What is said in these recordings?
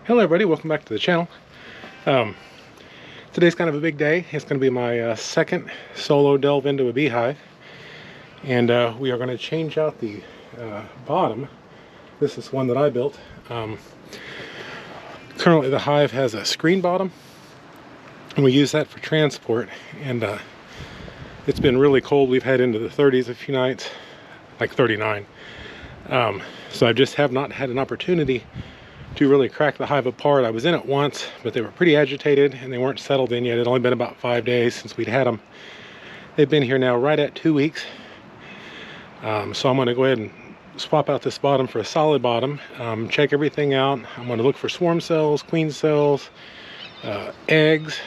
Hello everybody, welcome back to the channel. Today's kind of a big day. It's going to be my second solo delve into a beehive. And we are going to change out the bottom. This is one that I built. Currently the hive has a screen bottom, and we use that for transport. And it's been really cold. We've had into the 30s a few nights, like 39. So I just have not had an opportunity to really crack the hive apart. I was in it once, but they were pretty agitated and they weren't settled in yet. It had only been about 5 days since we'd had them. They've been here now right at 2 weeks. So I'm going to go ahead and swap out this bottom for a solid bottom, check everything out. I'm going to look for swarm cells, queen cells, eggs,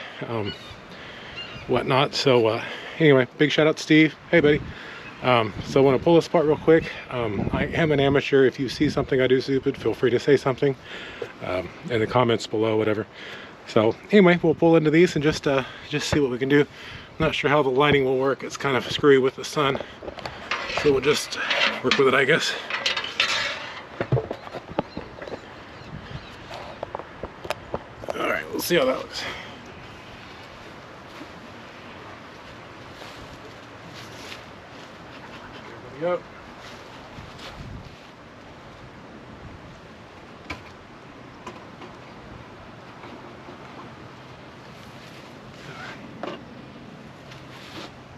whatnot. So anyway, big shout out to Steve. Hey buddy. So I want to pull this apart real quick. I am an amateur. If you see something I do stupid, feel free to say something in the comments below, whatever. So anyway, we'll pull into these and just see what we can do. I'm not sure how the lighting will work. It's kind of screwy with the sun, so we'll just work with it, I guess. All right, we'll see how that looks. Yep.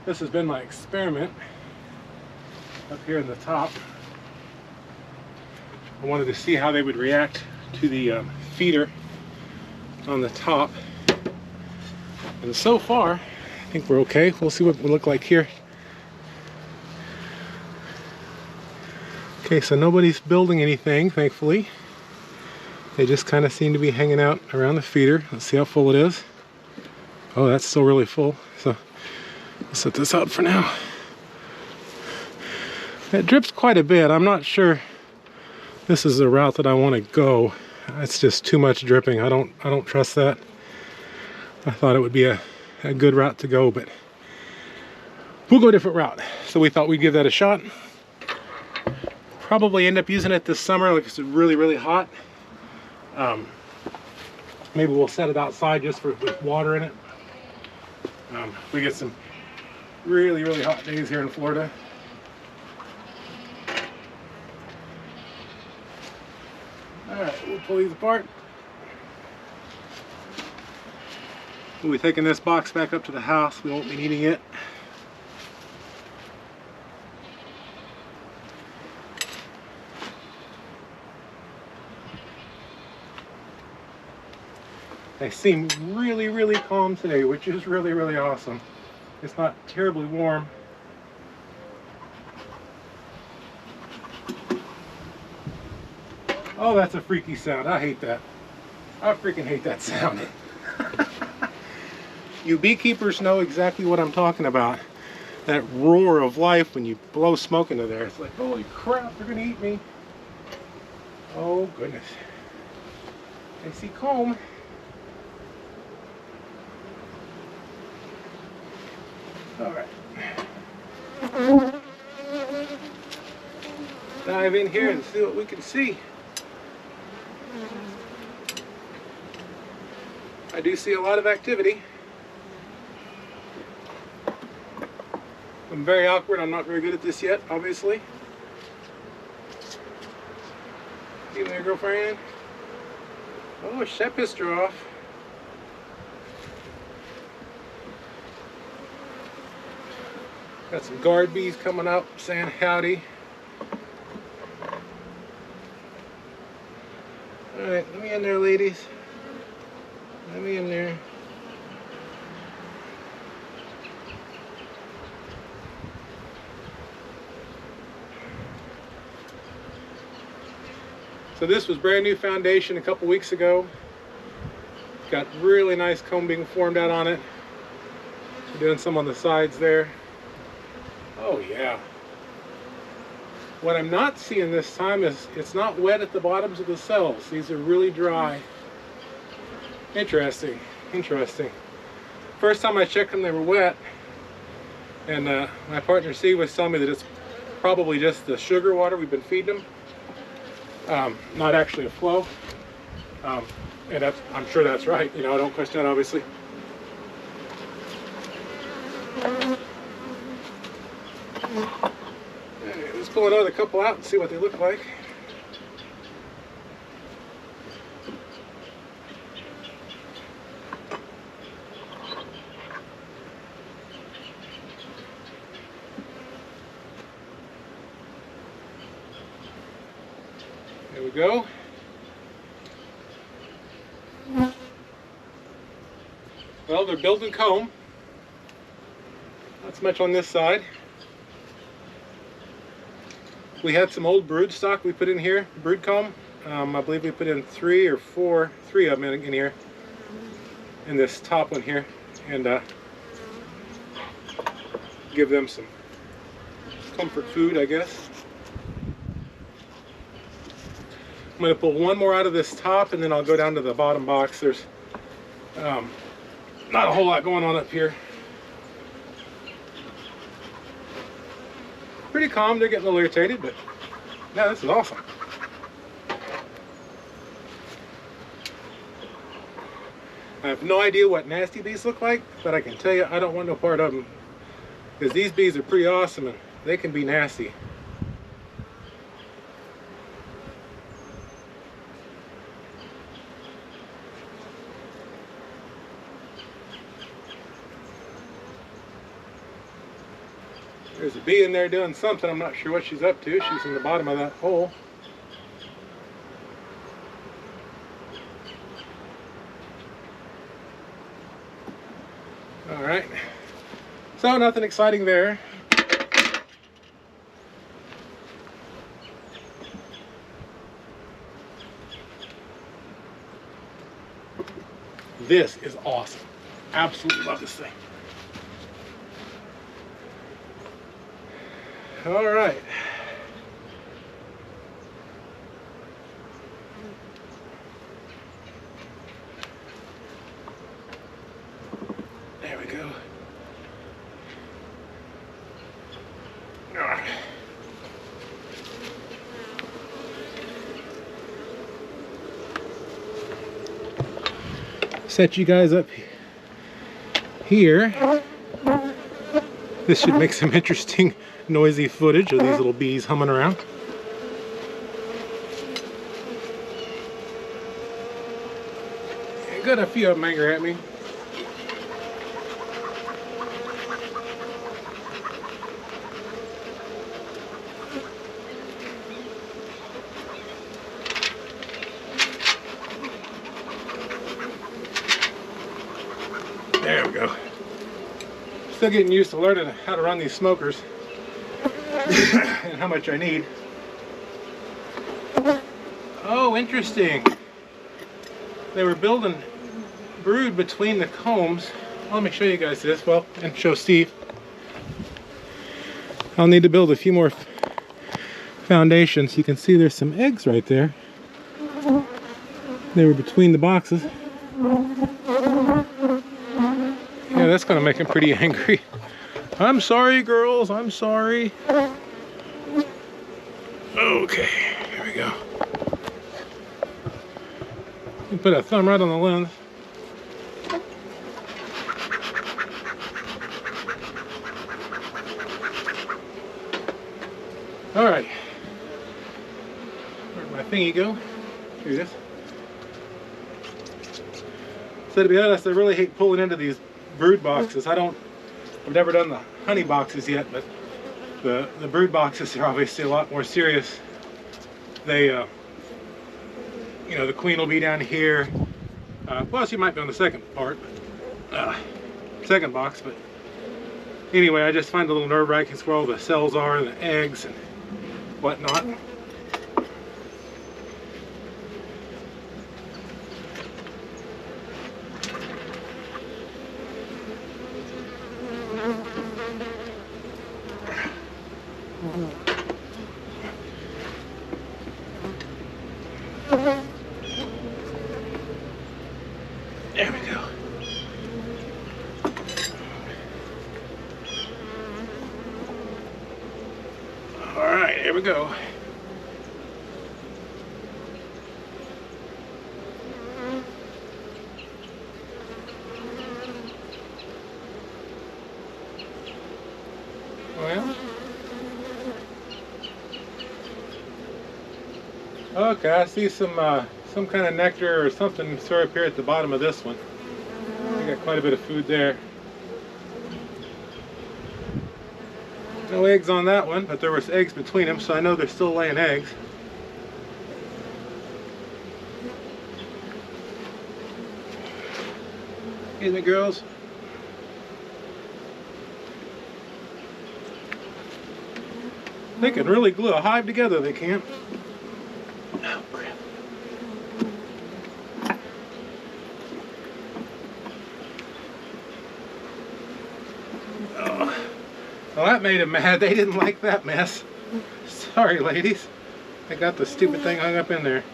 This has been my experiment up here in the top. I wanted to see how they would react to the feeder on the top. And so far, I think we're okay. We'll see what we look like here. Okay, so nobody's building anything, thankfully. They just kind of seem to be hanging out around the feeder. Let's see how full it is. Oh, that's still really full. So I'll set this out for now. It drips quite a bit. I'm not sure this is the route that I want to go. It's just too much dripping. I don't trust that. I thought it would be a good route to go, but we'll go a different route. So we thought we'd give that a shot. Probably end up using it this summer, like it's really, really hot. Maybe we'll set it outside just with water in it. We get some really, really hot days here in Florida. All right, we'll pull these apart. We'll be taking this box back up to the house. We won't be needing it. They seem really, really calm today, which is really, really awesome. It's not terribly warm. Oh, that's a freaky sound. I hate that. I freaking hate that sound. You beekeepers know exactly what I'm talking about. That roar of life when you blow smoke into there. It's like, holy crap, they're gonna eat me. Oh, goodness. I see comb. All right. Dive in here and see what we can see. I do see a lot of activity. I'm very awkward. I'm not very good at this yet, obviously. Give me your girlfriend. Oh, that pissed her off. Got some guard bees coming up saying howdy. Alright, let me in there, ladies. Let me in there. So this was brand new foundation a couple weeks ago. Got really nice comb being formed out on it. We're doing some on the sides there. Oh yeah. What I'm not seeing this time is it's not wet at the bottoms of the cells. These are really dry. Interesting, interesting. First time I checked them, they were wet. And my partner Steve was telling me that it's probably just the sugar water we've been feeding them. Not actually a flow. And I'm sure that's right. You know, I don't question that, obviously. Okay, let's pull another couple out and see what they look like. There we go. Well, they're building comb. Not so much on this side. We had some old brood stock we put in here, brood comb. I believe we put in three of them in here, in this top one here, and give them some comfort food, I guess. I'm going to pull one more out of this top, and then I'll go down to the bottom box. There's not a whole lot going on up here. Pretty calm. They're getting a little irritated, but yeah, this is awesome. I have no idea what nasty bees look like, but I can tell you I don't want no part of them, because these bees are pretty awesome and they can be nasty. There's a bee in there doing something. I'm not sure what she's up to. She's in the bottom of that hole. All right. So nothing exciting there. This is awesome. Absolutely love this thing. All right. There we go. All right. Set you guys up here. This should make some interesting noisy footage of these little bees humming around. I got a few of them angry at me. There we go. Still getting used to learning how to run these smokers and how much I need. Oh, interesting. They were building brood between the combs. Let me show you guys this, well, and show Steve. I'll need to build a few more foundations. You can see there's some eggs right there. They were between the boxes. Yeah, that's gonna make him pretty angry. I'm sorry, girls, I'm sorry. Okay, here we go. You put a thumb right on the lens. All right. Where'd my thingy go? Here it is. So to be honest, I really hate pulling into these brood boxes. I've never done the honey boxes yet, but the brood boxes are obviously a lot more serious. They, you know, the queen will be down here. Well, she might be on the second part, second box, but anyway, I just find it a little nerve-wracking where all the cells are and the eggs and whatnot. There we go. All right, here we go. Okay, I see some kind of nectar or something syrup here at the bottom of this one. We got quite a bit of food there. No eggs on that one, but there was eggs between them, so I know they're still laying eggs. Hey, the girls. They can really glue a hive together, they can. Oh, crap. Oh. Well, that made them mad. They didn't like that mess. Sorry, ladies. I got the stupid thing hung up in there.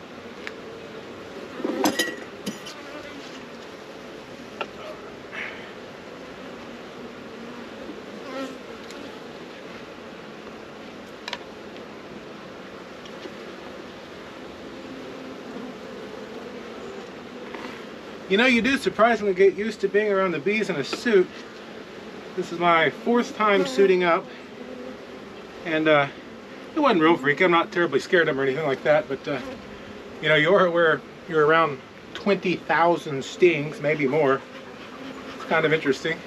You know, you do surprisingly get used to being around the bees in a suit. This is my 4th time suiting up, and it wasn't real freaky. I'm not terribly scared of them or anything like that, but you know, you're around 20,000 stings, maybe more. It's kind of interesting.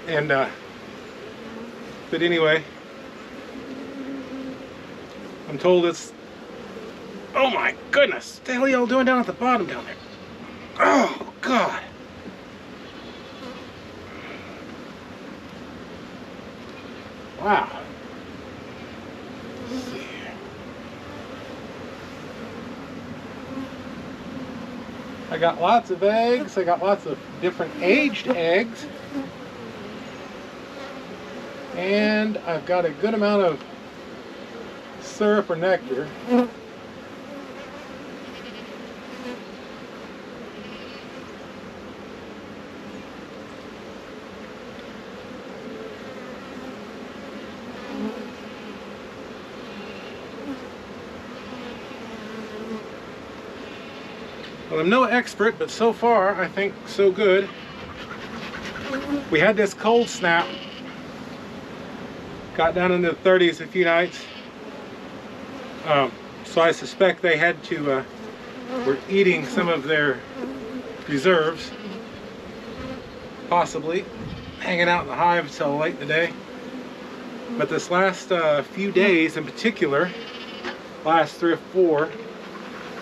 And but anyway, I'm told it's, oh my goodness, what the hell are y'all doing down at the bottom down there? Oh God. Wow. Let's see here. I got lots of eggs. I got lots of different aged eggs. And I've got a good amount of syrup or nectar. Well, I'm no expert, but so far I think so good. We had this cold snap, got down into the 30s a few nights, so I suspect they had to were eating some of their reserves, possibly hanging out in the hive till late in the day. But this last few days in particular, last 3 or 4,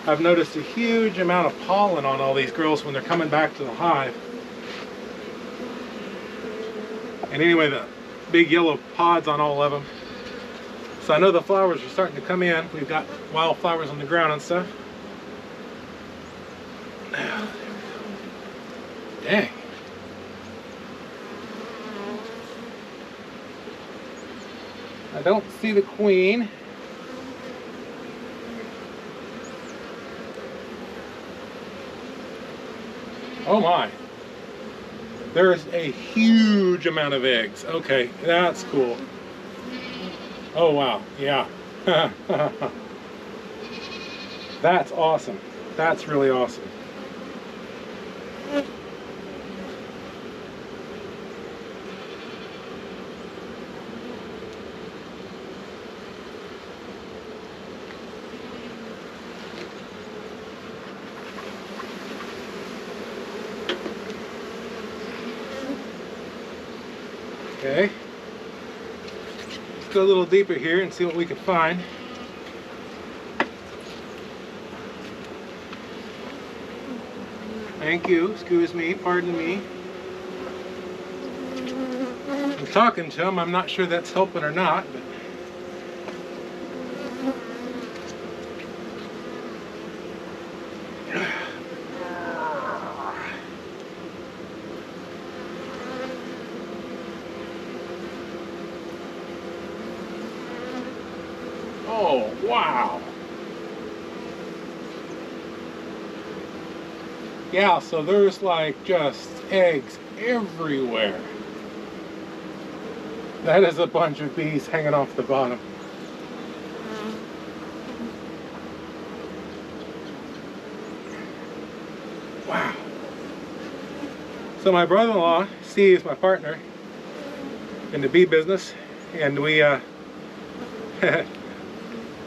I've noticed a huge amount of pollen on all these girls when they're coming back to the hive. And anyway, the big yellow pods on all of them. So I know the flowers are starting to come in. We've got wildflowers on the ground and stuff. Dang. I don't see the queen. Oh my. There's a huge amount of eggs. Okay, that's cool. Oh wow, yeah. That's awesome. That's really awesome. Okay, let's go a little deeper here and see what we can find. Thank you, excuse me, pardon me. I'm talking to him, I'm not sure that's helping or not, but oh, wow. Yeah, so there's like just eggs everywhere. That is a bunch of bees hanging off the bottom. Wow. So my brother-in-law, Steve, my partner in the bee business, and we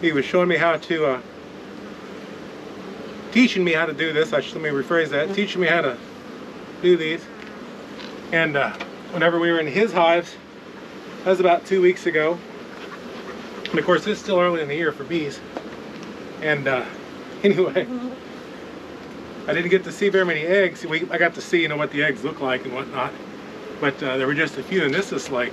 he was showing me how to teaching me how to do this. Let me rephrase that. Teaching me how to do these. And whenever we were in his hives, that was about 2 weeks ago. And of course, it's still early in the year for bees. And anyway, I didn't get to see very many eggs. I got to see, you know, what the eggs look like and whatnot. But there were just a few, and this is like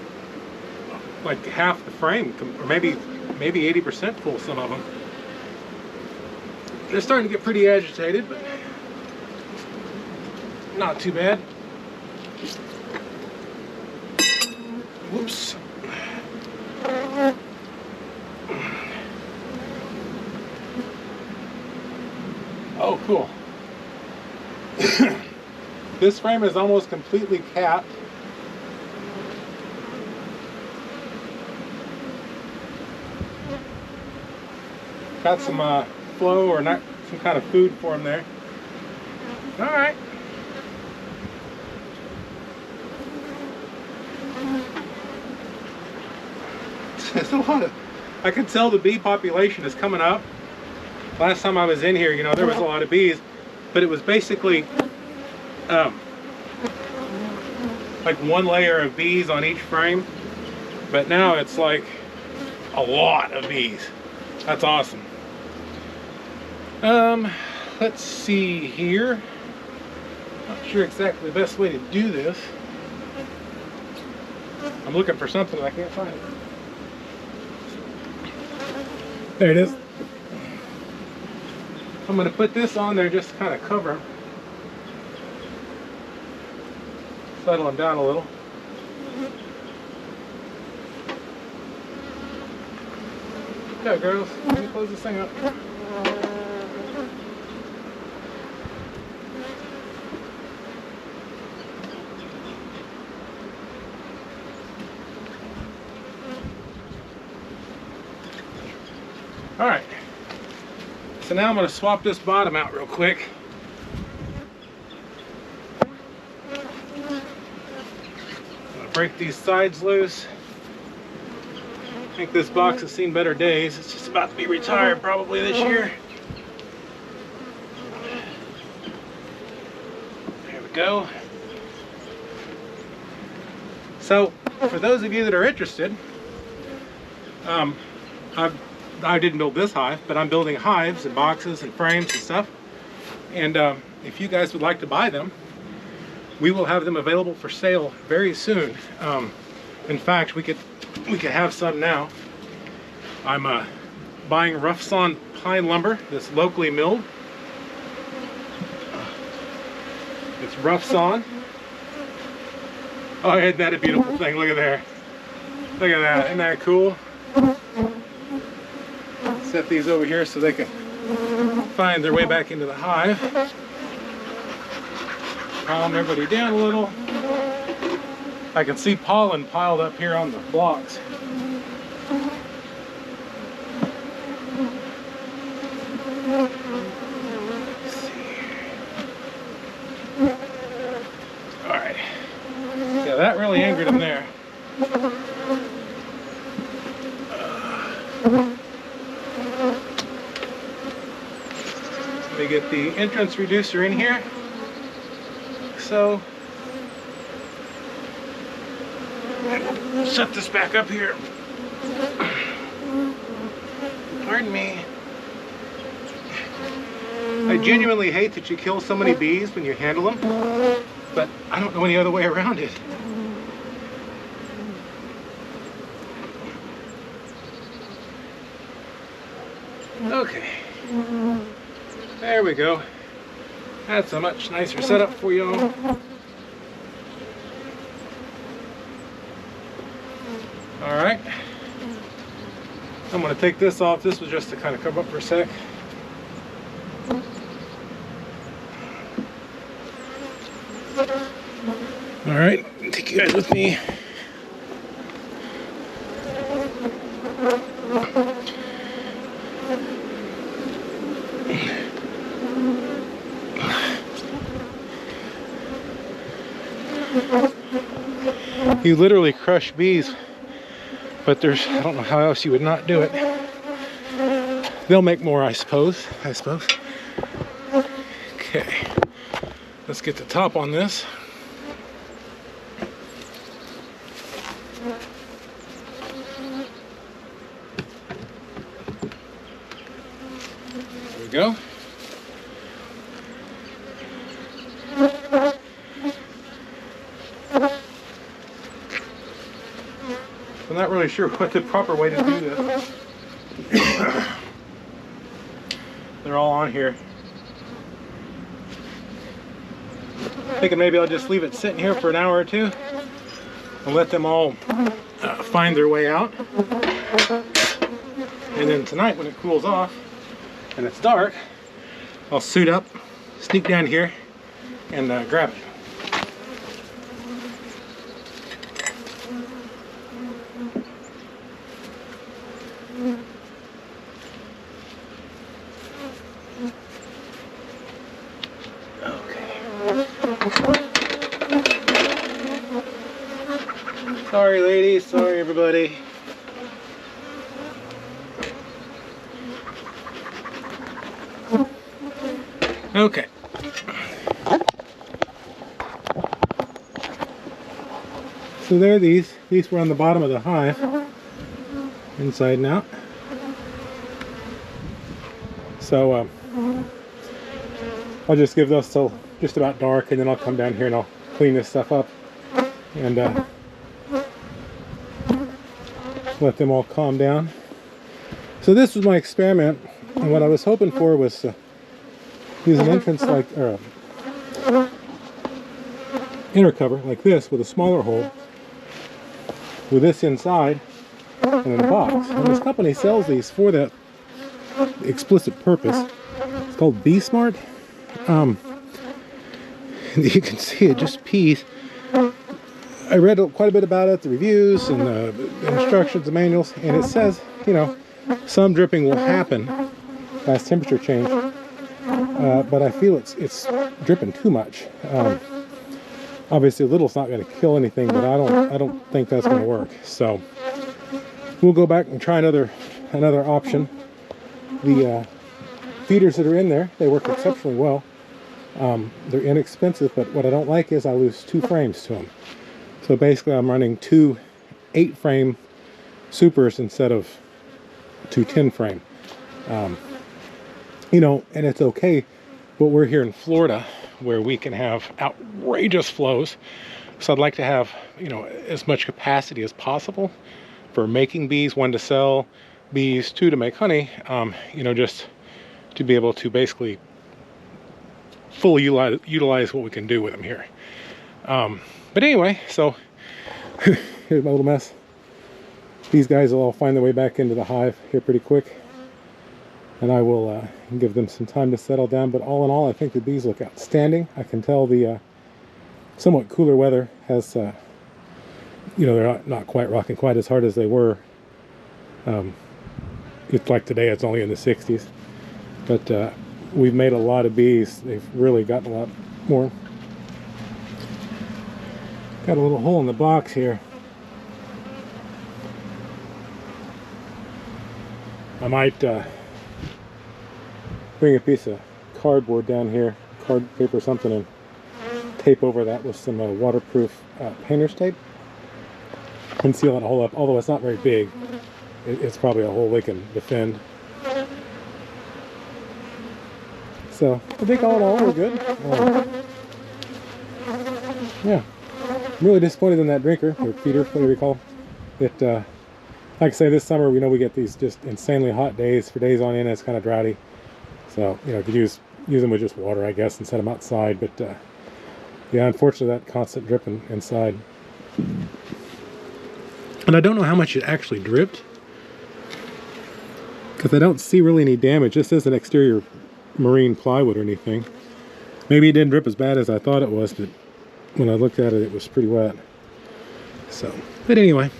half the frame, or maybe 80% full, some of them. They're starting to get pretty agitated, but not too bad. Whoops. Oh, cool. This frame is almost completely capped. Got some flow, or not, some kind of food for them there. All right. There's a lot of, I can tell the bee population is coming up. Last time I was in here, you know, there was a lot of bees, but it was basically like one layer of bees on each frame. But now it's like a lot of bees. That's awesome. Let's see here. Not sure exactly the best way to do this. I'm looking for something and I can't find it. There it is. I'm going to put this on there just to kind of cover them. Settle them down a little. Go, girls. Let me close this thing up. All right. So now I'm going to swap this bottom out real quick. I'm going to break these sides loose. I think this box has seen better days. It's just about to be retired probably this year. There we go. So, for those of you that are interested, I didn't build this hive, but I'm building hives and boxes and frames and stuff. And if you guys would like to buy them, we will have them available for sale very soon. In fact, we could have some now. I'm buying rough sawn pine lumber that's locally milled. It's rough sawn. Oh, isn't that a beautiful thing? Look at there. Look at that. Isn't that cool? Set these over here so they can find their way back into the hive. Calm everybody down a little. I can see pollen piled up here on the blocks. Let's see. All right. Yeah, that really angered them there. Let me get the entrance reducer in here. So, set this back up here. Pardon me. I genuinely hate that you kill so many bees when you handle them, but I don't know any other way around it. Okay. There we go. That's a much nicer setup for you all. Alright. I'm going to take this off. This was just to kind of cover up for a sec. Alright, take you guys with me. You literally crush bees, but I don't know how else you would not do it. They'll make more, I suppose. Okay, let's get the top on this. There we go. I'm not really sure what the proper way to do this. They're all on here. Thinking maybe I'll just leave it sitting here for an hour or two and let them all find their way out. And then tonight when it cools off and it's dark, I'll suit up, sneak down here, and grab it. Sorry ladies, sorry everybody. Okay. So there are these were on the bottom of the hive, inside and out. So I'll just give those till just about dark, and then I'll come down here and I'll clean this stuff up and let them all calm down. So this was my experiment, and what I was hoping for was to use an entrance like, or a inner cover like this with a smaller hole with this inside and then a box. And this company sells these for that explicit purpose. It's called Bee Smart. You can see it just pees. I read quite a bit about it, the reviews and the instructions, the manuals, and it says, you know, some dripping will happen as temperature change, but I feel it's dripping too much. Obviously, a little's not going to kill anything, but I don't think that's going to work. So we'll go back and try another option. The feeders that are in there, they work exceptionally well. They're inexpensive, but what I don't like is I lose 2 frames to them. So basically I'm running 2 8-frame supers instead of 2 10-frame. You know, and it's okay, but we're here in Florida where we can have outrageous flows. So I'd like to have, you know, as much capacity as possible for making bees, 1 to sell bees, 2 to make honey, you know, just to be able to basically fully utilize what we can do with them here. But anyway, so here's my little mess. These guys will all find their way back into the hive here pretty quick, and I will give them some time to settle down. But all in all, I think the bees look outstanding. I can tell the somewhat cooler weather has, you know, they're not quite rocking quite as hard as they were. It's like today, it's only in the 60s. But we've made a lot of bees. They've really gotten a lot more. Got a little hole in the box here. I might bring a piece of cardboard down here, card paper or something, and tape over that with some waterproof painter's tape and seal that hole up. Although it's not very big, it's probably a hole they can defend. So I think all in all we're good. Yeah, I'm really disappointed in that drinker or feeder, whatever you call it. Like I say, this summer we know we get these just insanely hot days for days on end. It's kind of droughty, so you know, you could use them with just water, I guess, and set them outside. But yeah, unfortunately, that constant dripping inside. And I don't know how much it actually dripped, because I don't see really any damage. This isn't exterior marine plywood or anything. Maybe it didn't drip as bad as I thought it was, but when I looked at it, it was pretty wet. So, but anyway.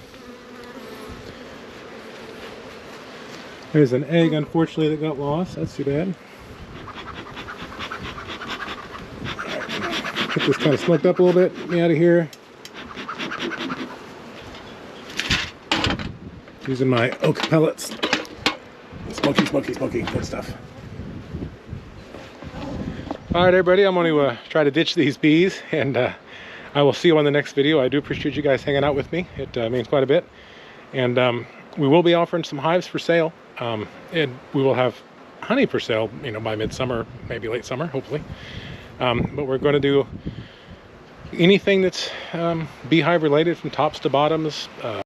There's an egg, unfortunately, that got lost. That's too bad. Right. Get this kind of smoked up a little bit. Get me out of here. Using my oak pellets. Smoky, smoky, smoky. Good stuff. All right, everybody, I'm going to try to ditch these bees, and I will see you on the next video. I do appreciate you guys hanging out with me. It means quite a bit. And we will be offering some hives for sale, and we will have honey for sale, you know, by midsummer, maybe late summer, hopefully. But we're going to do anything that's beehive related, from tops to bottoms.